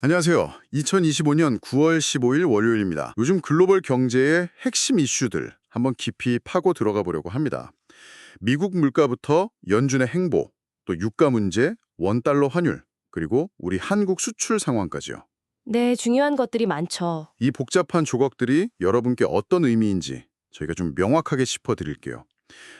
안녕하세요. 2025년 9월 15일 월요일입니다. 요즘 글로벌 경제의 핵심 이슈들 한번 깊이 파고 들어가 보려고 합니다. 미국 물가부터 연준의 행보, 또 유가 문제, 원달러 환율, 그리고 우리 한국 수출 상황까지요. 네, 중요한 것들이 많죠. 이 복잡한 조각들이 여러분께 어떤 의미인지 저희가 좀 명확하게 짚어드릴게요.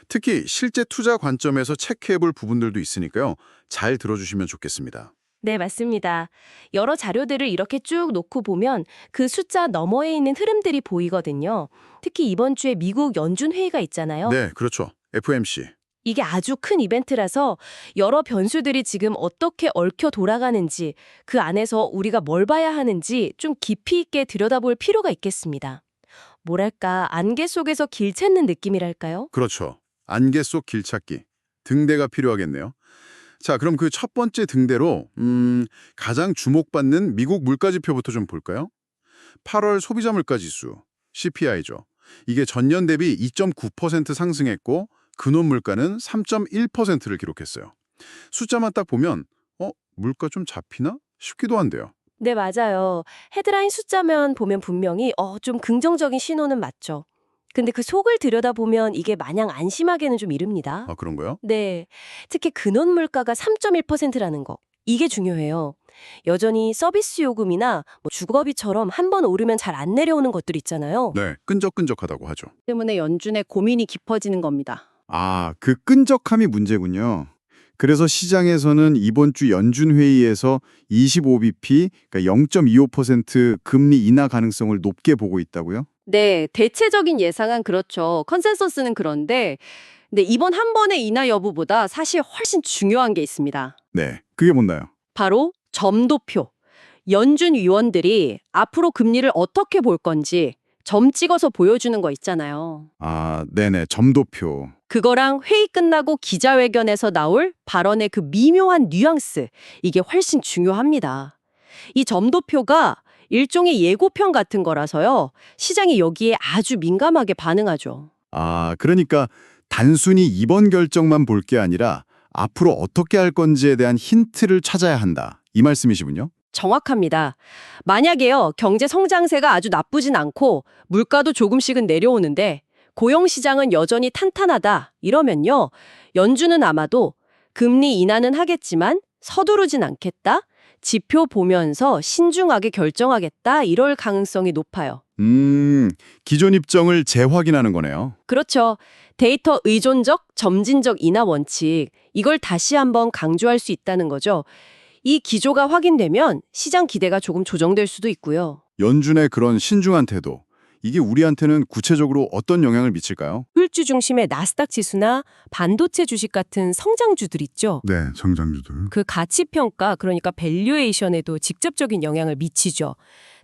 특히 실제 투자 관점에서 체크해볼 부분들도 있으니까요. 잘 들어주시면 좋겠습니다. 네, 맞습니다. 여러 자료들을 이렇게 쭉 놓고 보면 그 숫자 너머에 있는 흐름들이 보이거든요. 특히 이번 주에 미국 연준 회의가 있잖아요. 네, 그렇죠. FMC. 이게 아주 큰 이벤트라서 여러 변수들이 지금 어떻게 얽혀 돌아가는지, 그 안에서 우리가 뭘 봐야 하는지 좀 깊이 있게 들여다볼 필요가 있겠습니다. 뭐랄까, 안개 속에서 길 찾는 느낌이랄까요? 그렇죠. 안개 속 길찾기. 등대가 필요하겠네요. 자, 그럼 그 첫 번째 등대로 가장 주목받는 미국 물가지표부터 좀 볼까요? 8월 소비자 물가지수, CPI죠. 이게 전년 대비 2.9% 상승했고 근원 물가는 3.1%를 기록했어요. 숫자만 딱 보면 물가 좀 잡히나 싶기도 한데요. 네, 맞아요. 헤드라인 숫자만 보면 분명히 좀 긍정적인 신호는 맞죠. 근데 그 속을 들여다보면 이게 마냥 안심하게는 좀 이릅니다. 아, 그런가요? 네. 특히 근원 물가가 3.1%라는 거. 이게 중요해요. 여전히 서비스 요금이나 주거비처럼 한 번 오르면 잘 안 내려오는 것들 있잖아요. 네, 끈적끈적하다고 하죠. 때문에 연준의 고민이 깊어지는 겁니다. 아, 그 끈적함이 문제군요. 그래서 시장에서는 이번 주 연준 회의에서 25bp, 그러니까 0.25% 금리 인하 가능성을 높게 보고 있다고요? 네, 대체적인 예상은 그렇죠. 컨센서스는 그런데, 근데 이번 한 번의 인하 여부보다 사실 훨씬 중요한 게 있습니다. 네, 그게 뭔가요? 바로 점도표. 연준 위원들이 앞으로 금리를 어떻게 볼 건지 점 찍어서 보여주는 거 있잖아요. 아, 네네, 점도표. 그거랑 회의 끝나고 기자회견에서 나올 발언의 그 미묘한 뉘앙스, 이게 훨씬 중요합니다. 이 점도표가 일종의 예고편 같은 거라서요. 시장이 여기에 아주 민감하게 반응하죠. 아, 그러니까 단순히 이번 결정만 볼 게 아니라 앞으로 어떻게 할 건지에 대한 힌트를 찾아야 한다. 이 말씀이시군요. 정확합니다. 만약에요, 경제 성장세가 아주 나쁘진 않고 물가도 조금씩은 내려오는데 고용시장은 여전히 탄탄하다 이러면요. 연준은 아마도 금리 인하는 하겠지만 서두르진 않겠다. 지표 보면서 신중하게 결정하겠다 이럴 가능성이 높아요. 기존 입장을 재확인하는 거네요. 그렇죠. 데이터 의존적, 점진적 인하 원칙, 이걸 다시 한번 강조할 수 있다는 거죠. 이 기조가 확인되면 시장 기대가 조금 조정될 수도 있고요. 연준의 그런 신중한 태도, 이게 우리한테는 구체적으로 어떤 영향을 미칠까요? 훌주 중심의 나스닥 지수나 반도체 주식 같은 성장주들 있죠. 네, 성장주들. 그 가치 평가, 그러니까 밸류에이션에도 직접적인 영향을 미치죠.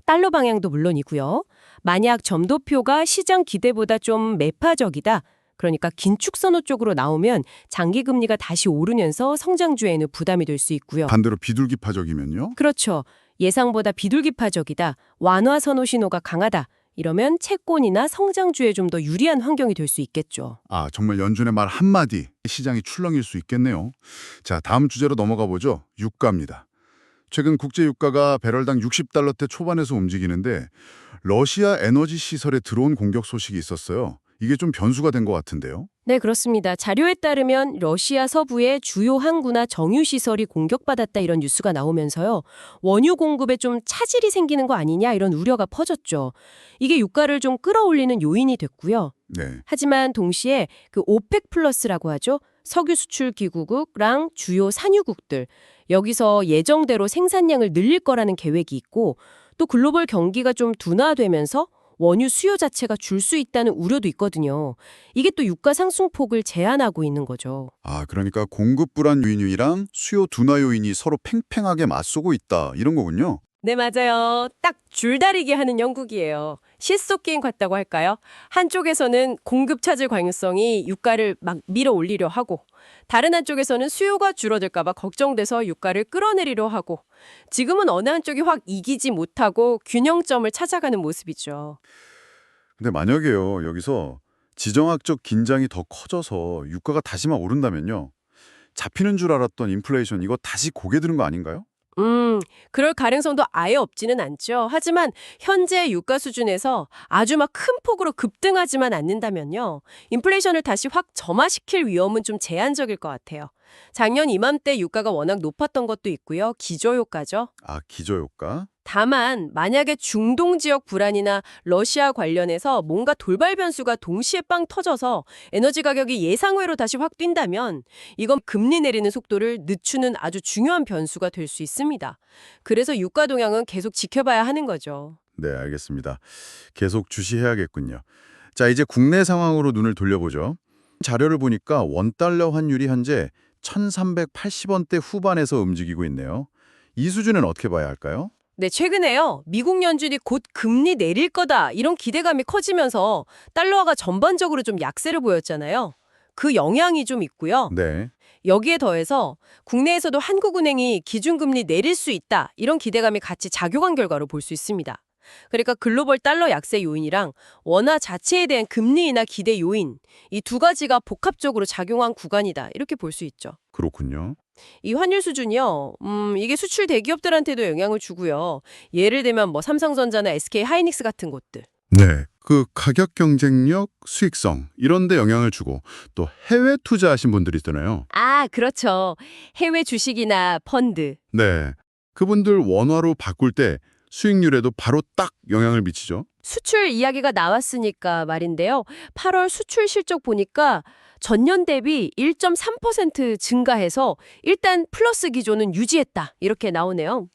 달러 방향도 물론이고요. 만약 점도표가 시장 기대보다 좀 매파적이다. 그러니까 긴축선호 쪽으로 나오면 장기 금리가 다시 오르면서 성장주에는 부담이 될 수 있고요. 반대로 비둘기파적이면요? 그렇죠. 예상보다 비둘기파적이다. 완화 선호 신호가 강하다. 이러면 채권이나 성장주에 좀 더 유리한 환경이 될 수 있겠죠. 아, 정말 연준의 말 한마디 시장이 출렁일 수 있겠네요. 자, 다음 주제로 넘어가 보죠. 유가입니다. 최근 국제 유가가 배럴당 60달러대 초반에서 움직이는데 러시아 에너지 시설에 들어온 공격 소식이 있었어요. 이게 좀 변수가 된 것 같은데요. 네, 그렇습니다. 자료에 따르면 러시아 서부의 주요 항구나 정유시설이 공격받았다 이런 뉴스가 나오면서요. 원유 공급에 좀 차질이 생기는 거 아니냐 이런 우려가 퍼졌죠. 이게 유가를 좀 끌어올리는 요인이 됐고요. 네. 하지만 동시에 그 오펙 플러스라고 하죠. 석유 수출 기구국랑 주요 산유국들 여기서 예정대로 생산량을 늘릴 거라는 계획이 있고 또 글로벌 경기가 좀 둔화되면서 원유 수요 자체가 줄 수 있다는 우려도 있거든요. 이게 또 유가 상승폭을 제한하고 있는 거죠. 아, 그러니까 공급 불안 요인이랑 수요 둔화 요인이 서로 팽팽하게 맞서고 있다. 이런 거군요. 네, 맞아요. 딱 줄다리기 하는 영국이에요. 실속 게임 같다고 할까요? 한쪽에서는 공급 차질 관용성이 유가를 막 밀어 올리려 하고 다른 한쪽에서는 수요가 줄어들까 봐 걱정돼서 유가를 끌어내리려 하고 지금은 어느 한쪽이 확 이기지 못하고 균형점을 찾아가는 모습이죠. 근데 만약에요, 여기서 지정학적 긴장이 더 커져서 유가가 다시 막 오른다면요. 잡히는 줄 알았던 인플레이션 이거 다시 고개 드는 거 아닌가요? 그럴 가능성도 아예 없지는 않죠. 하지만 현재 유가 수준에서 아주 막 큰 폭으로 급등하지만 않는다면요. 인플레이션을 다시 확 점화시킬 위험은 좀 제한적일 것 같아요. 작년 이맘때 유가가 워낙 높았던 것도 있고요. 기저효과죠. 아, 기저효과? 다만 만약에 중동 지역 불안이나 러시아 관련해서 뭔가 돌발 변수가 동시에 빵 터져서 에너지 가격이 예상외로 다시 확 뛴다면 이건 금리 내리는 속도를 늦추는 아주 중요한 변수가 될 수 있습니다. 그래서 유가 동향은 계속 지켜봐야 하는 거죠. 네, 알겠습니다. 계속 주시해야겠군요. 자, 이제 국내 상황으로 눈을 돌려보죠. 자료를 보니까 원달러 환율이 현재 1380원대 후반에서 움직이고 있네요. 이 수준은 어떻게 봐야 할까요? 네, 최근에요. 미국 연준이 곧 금리 내릴 거다 이런 기대감이 커지면서 달러화가 전반적으로 좀 약세를 보였잖아요. 그 영향이 좀 있고요. 네. 여기에 더해서 국내에서도 한국은행이 기준금리 내릴 수 있다 이런 기대감이 같이 작용한 결과로 볼 수 있습니다. 그러니까 글로벌 달러 약세 요인이랑 원화 자체에 대한 금리 인하 기대 요인 이 두 가지가 복합적으로 작용한 구간이다 이렇게 볼 수 있죠. 그렇군요. 이 환율 수준이요. 이게 수출 대기업들한테도 영향을 주고요. 예를 들면 뭐 삼성전자나 SK 하이닉스 같은 곳들. 네. 그 가격 경쟁력, 수익성 이런 데 영향을 주고 또 해외 투자하신 분들이 있잖아요. 아, 그렇죠. 해외 주식이나 펀드. 네. 그분들 원화로 바꿀 때 수익률에도 바로 딱 영향을 미치죠. 수출 이야기가 나왔으니까 말인데요. 8월 수출 실적 보니까 전년 대비 1.3% 증가해서 일단 플러스 기조는 유지했다. 이렇게 나오네요.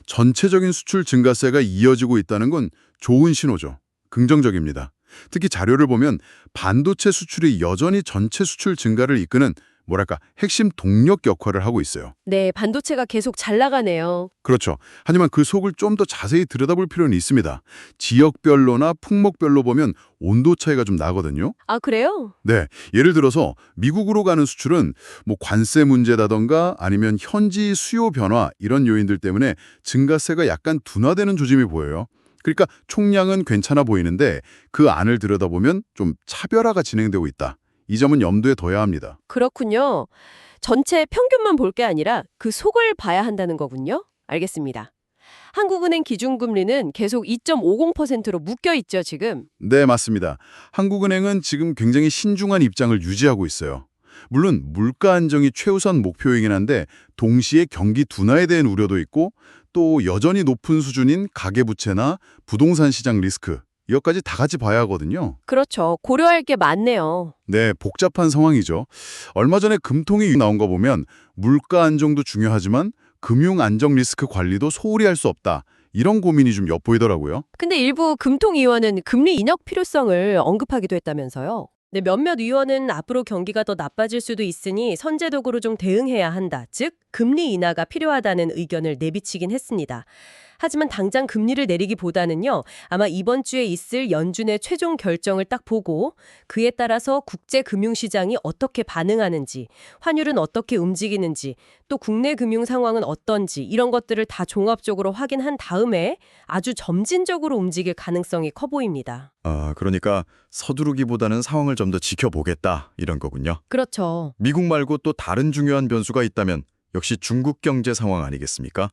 전체적인 수출 증가세가 이어지고 있다는 건 좋은 신호죠. 긍정적입니다. 특히 자료를 보면 반도체 수출이 여전히 전체 수출 증가를 이끄는 뭐랄까 핵심 동력 역할을 하고 있어요. 네, 반도체가 계속 잘 나가네요. 그렇죠. 하지만 그 속을 좀 더 자세히 들여다볼 필요는 있습니다. 지역별로나 품목별로 보면 온도 차이가 좀 나거든요. 아, 그래요? 네, 예를 들어서 미국으로 가는 수출은 뭐 관세 문제라던가 아니면 현지 수요 변화 이런 요인들 때문에 증가세가 약간 둔화되는 조짐이 보여요. 그러니까 총량은 괜찮아 보이는데 그 안을 들여다보면 좀 차별화가 진행되고 있다. 이 점은 염두에 둬야 합니다. 그렇군요. 전체 평균만 볼 게 아니라 그 속을 봐야 한다는 거군요. 알겠습니다. 한국은행 기준금리는 계속 2.50%로 묶여 있죠, 지금. 네, 맞습니다. 한국은행은 지금 굉장히 신중한 입장을 유지하고 있어요. 물론 물가 안정이 최우선 목표이긴 한데 동시에 경기 둔화에 대한 우려도 있고 또 여전히 높은 수준인 가계부채나 부동산 시장 리스크 이것까지 다 같이 봐야 하거든요. 그렇죠. 고려할 게 많네요. 네, 복잡한 상황이죠. 얼마 전에 금통위 나온 거 보면 물가 안정도 중요하지만 금융 안정 리스크 관리도 소홀히 할 수 없다. 이런 고민이 좀 엿보이더라고요. 근데 일부 금통위원은 금리 인하 필요성을 언급하기도 했다면서요. 네, 몇몇 의원은 앞으로 경기가 더 나빠질 수도 있으니 선제적으로 좀 대응해야 한다. 즉, 금리 인하가 필요하다는 의견을 내비치긴 했습니다. 하지만 당장 금리를 내리기보다는요. 아마 이번 주에 있을 연준의 최종 결정을 딱 보고 그에 따라서 국제 금융시장이 어떻게 반응하는지, 환율은 어떻게 움직이는지, 또 국내 금융 상황은 어떤지 이런 것들을 다 종합적으로 확인한 다음에 아주 점진적으로 움직일 가능성이 커 보입니다. 아, 그러니까 서두르기보다는 상황을 좀 더 지켜보겠다 이런 거군요. 그렇죠. 미국 말고 또 다른 중요한 변수가 있다면 역시 중국 경제 상황 아니겠습니까?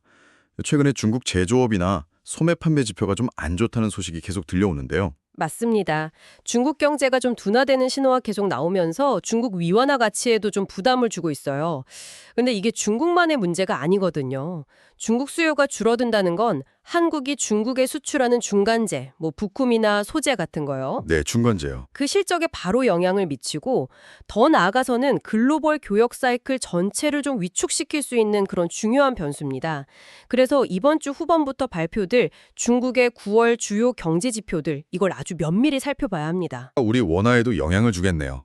최근에 중국 제조업이나 소매 판매 지표가 좀 안 좋다는 소식이 계속 들려오는데요. 맞습니다. 중국 경제가 좀 둔화되는 신호가 계속 나오면서 중국 위원화 가치에도 좀 부담을 주고 있어요. 근데 이게 중국만의 문제가 아니거든요. 중국 수요가 줄어든다는 건 한국이 중국에 수출하는 중간재, 뭐 부품이나 소재 같은 거요. 네, 중간재요. 그 실적에 바로 영향을 미치고 더 나아가서는 글로벌 교역 사이클 전체를 좀 위축시킬 수 있는 그런 중요한 변수입니다. 그래서 이번 주 후반부터 발표될 중국의 9월 주요 경제 지표들 이걸 아주 면밀히 살펴봐야 합니다. 우리 원화에도 영향을 주겠네요.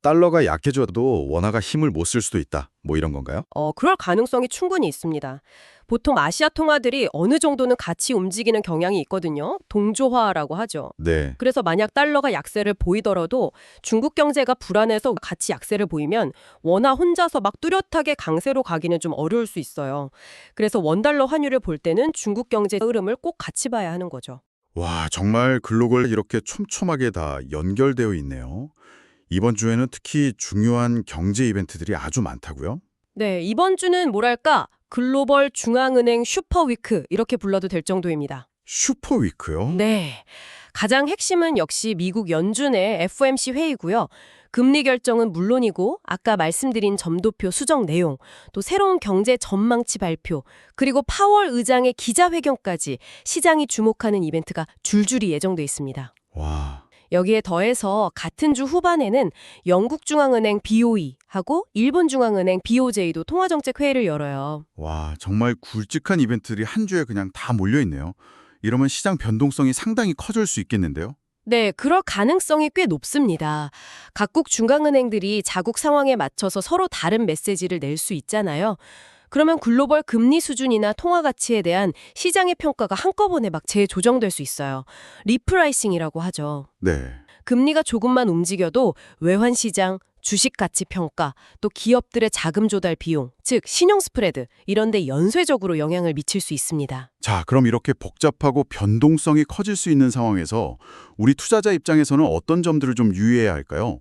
달러가 약해져도 원화가 힘을 못 쓸 수도 있다. 뭐 이런 건가요? 그럴 가능성이 충분히 있습니다. 보통 아시아 통화들이 어느 정도는 같이 움직이는 경향이 있거든요. 동조화라고 하죠. 네. 그래서 만약 달러가 약세를 보이더라도 중국 경제가 불안해서 같이 약세를 보이면 원화 혼자서 막 뚜렷하게 강세로 가기는 좀 어려울 수 있어요. 그래서 원달러 환율을 볼 때는 중국 경제 흐름을 꼭 같이 봐야 하는 거죠. 와, 정말 글로벌 이렇게 촘촘하게 다 연결되어 있네요. 이번 주에는 특히 중요한 경제 이벤트들이 아주 많다고요? 네, 이번 주는 뭐랄까 글로벌 중앙은행 슈퍼위크 이렇게 불러도 될 정도입니다. 슈퍼위크요? 네. 가장 핵심은 역시 미국 연준의 FOMC 회의고요. 금리 결정은 물론이고 아까 말씀드린 점도표 수정 내용, 또 새로운 경제 전망치 발표, 그리고 파월 의장의 기자회견까지 시장이 주목하는 이벤트가 줄줄이 예정돼 있습니다. 와, 여기에 더해서 같은 주 후반에는 영국 중앙은행 BOE하고 일본 중앙은행 BOJ도 통화정책 회의를 열어요. 와, 정말 굵직한 이벤트들이 한 주에 그냥 다 몰려있네요. 이러면 시장 변동성이 상당히 커질 수 있겠는데요? 네, 그럴 가능성이 꽤 높습니다. 각국 중앙은행들이 자국 상황에 맞춰서 서로 다른 메시지를 낼 수 있잖아요. 그러면 글로벌 금리 수준이나 통화 가치에 대한 시장의 평가가 한꺼번에 막 재조정될 수 있어요. 리프라이싱이라고 하죠. 네. 금리가 조금만 움직여도 외환 시장, 주식 가치 평가, 또 기업들의 자금 조달 비용, 즉 신용 스프레드 이런 데 연쇄적으로 영향을 미칠 수 있습니다. 자, 그럼 이렇게 복잡하고 변동성이 커질 수 있는 상황에서 우리 투자자 입장에서는 어떤 점들을 좀 유의해야 할까요?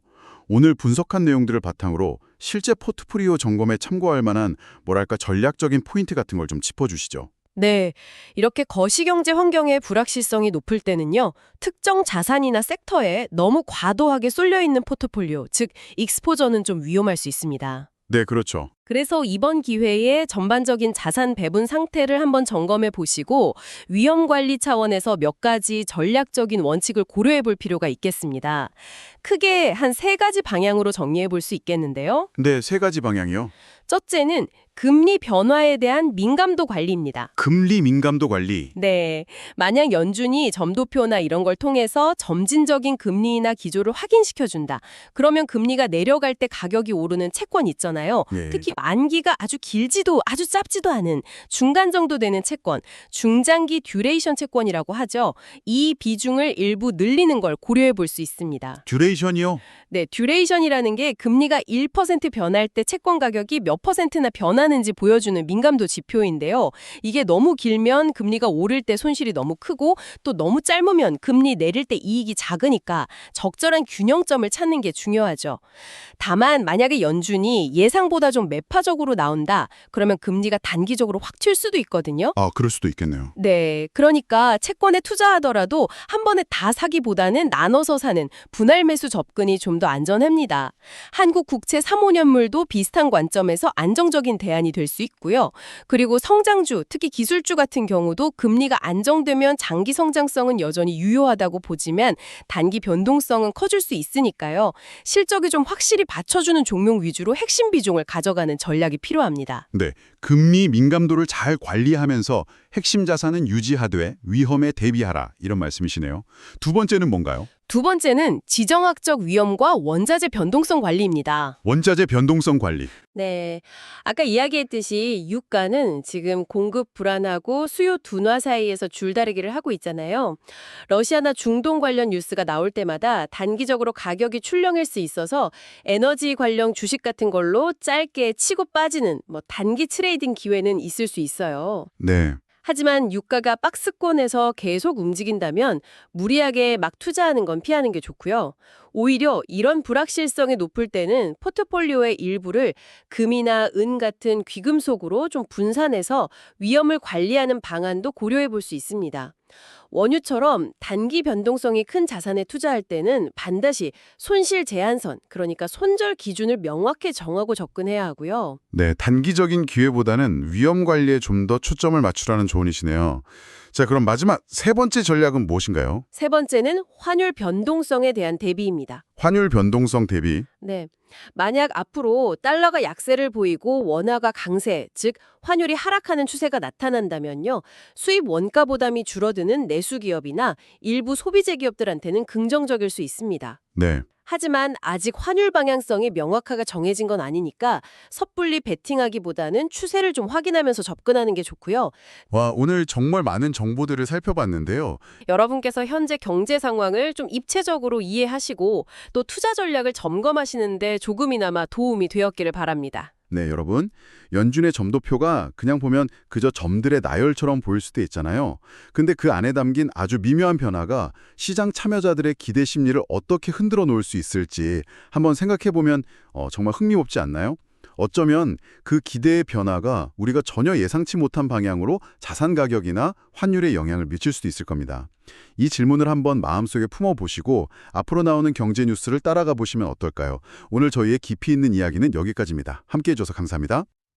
오늘 분석한 내용들을 바탕으로 실제 포트폴리오 점검에 참고할 만한 뭐랄까 전략적인 포인트 같은 걸 좀 짚어주시죠. 네, 이렇게 거시경제 환경의 불확실성이 높을 때는요, 특정 자산이나 섹터에 너무 과도하게 쏠려 있는 포트폴리오, 즉 익스포저는 좀 위험할 수 있습니다. 네, 그렇죠. 그래서 이번 기회에 전반적인 자산 배분 상태를 한번 점검해 보시고 위험 관리 차원에서 몇 가지 전략적인 원칙을 고려해 볼 필요가 있겠습니다. 크게 한 3가지 방향으로 정리해 볼 수 있겠는데요. 네, 3가지 방향이요. 첫째는 금리 변화에 대한 민감도 관리입니다. 금리 민감도 관리. 네. 만약 연준이 점도표나 이런 걸 통해서 점진적인 금리나 기조를 확인시켜준다. 그러면 금리가 내려갈 때 가격이 오르는 채권 있잖아요. 예. 특히 만기가 아주 길지도 아주 짧지도 않은 중간 정도 되는 채권, 중장기 듀레이션 채권이라고 하죠. 이 비중을 일부 늘리는 걸 고려해 볼 수 있습니다. 듀레이션이요? 네, 듀레이션이라는 게 금리가 1% 변할 때 채권 가격이 몇 %나 변하는지 보여주는 민감도 지표인데요. 이게 너무 길면 금리가 오를 때 손실이 너무 크고 또 너무 짧으면 금리 내릴 때 이익이 작으니까 적절한 균형점을 찾는 게 중요하죠. 다만 만약에 연준이 예상보다 좀 매파적으로 나온다. 그러면 금리가 단기적으로 확 튈 수도 있거든요. 아, 그럴 수도 있겠네요. 네, 그러니까 채권에 투자하더라도 한 번에 다 사기보다는 나눠서 사는 분할 매수 접근이 좀 더 안전합니다. 한국 국채 3~5년물도 비슷한 관점에서 안정적인 대안이 될 수 있고요. 그리고 성장주, 특히 기술주 같은 경우도 금리가 안정되면 장기 성장성은 여전히 유효하다고 보지만 단기 변동성은 커질 수 있으니까요. 실적이 좀 확실히 받쳐주는 종목 위주로 핵심 비중을 가져가는 전략이 필요합니다. 네, 금리 민감도를 잘 관리하면서 핵심 자산은 유지하되 위험에 대비하라 이런 말씀이시네요. 두 번째는 뭔가요? 두 번째는 지정학적 위험과 원자재 변동성 관리입니다. 원자재 변동성 관리. 네. 아까 이야기했듯이 유가는 지금 공급 불안하고 수요 둔화 사이에서 줄다리기를 하고 있잖아요. 러시아나 중동 관련 뉴스가 나올 때마다 단기적으로 가격이 출렁일 수 있어서 에너지 관련 주식 같은 걸로 짧게 치고 빠지는 단기 트레이딩 기회는 있을 수 있어요. 네. 하지만 유가가 박스권에서 계속 움직인다면 무리하게 막 투자하는 건 피하는 게 좋고요. 오히려 이런 불확실성이 높을 때는 포트폴리오의 일부를 금이나 은 같은 귀금속으로 좀 분산해서 위험을 관리하는 방안도 고려해 볼 수 있습니다. 원유처럼 단기 변동성이 큰 자산에 투자할 때는 반드시 손실 제한선, 그러니까 손절 기준을 명확히 정하고 접근해야 하고요. 네, 단기적인 기회보다는 위험 관리에 좀 더 초점을 맞추라는 조언이시네요. 자, 그럼 마지막 3번째 전략은 무엇인가요? 3번째는 환율 변동성에 대한 대비입니다. 환율 변동성 대비. 네. 만약 앞으로 달러가 약세를 보이고 원화가 강세, 즉 환율이 하락하는 추세가 나타난다면요. 수입 원가 부담이 줄어드는 내수 기업이나 일부 소비재 기업들한테는 긍정적일 수 있습니다. 네. 하지만 아직 환율 방향성이 명확하게 정해진 건 아니니까 섣불리 베팅하기보다는 추세를 좀 확인하면서 접근하는 게 좋고요. 와, 오늘 정말 많은 정보들을 살펴봤는데요. 여러분께서 현재 경제 상황을 좀 입체적으로 이해하시고 또 투자 전략을 점검하시는데 조금이나마 도움이 되었기를 바랍니다. 네, 여러분. 연준의 점도표가 그냥 보면 그저 점들의 나열처럼 보일 수도 있잖아요. 근데 그 안에 담긴 아주 미묘한 변화가 시장 참여자들의 기대 심리를 어떻게 흔들어 놓을 수 있을지 한번 생각해 보면 정말 흥미롭지 않나요? 어쩌면 그 기대의 변화가 우리가 전혀 예상치 못한 방향으로 자산 가격이나 환율에 영향을 미칠 수도 있을 겁니다. 이 질문을 한번 마음속에 품어보시고 앞으로 나오는 경제 뉴스를 따라가 보시면 어떨까요? 오늘 저희의 깊이 있는 이야기는 여기까지입니다. 함께해 줘서 감사합니다.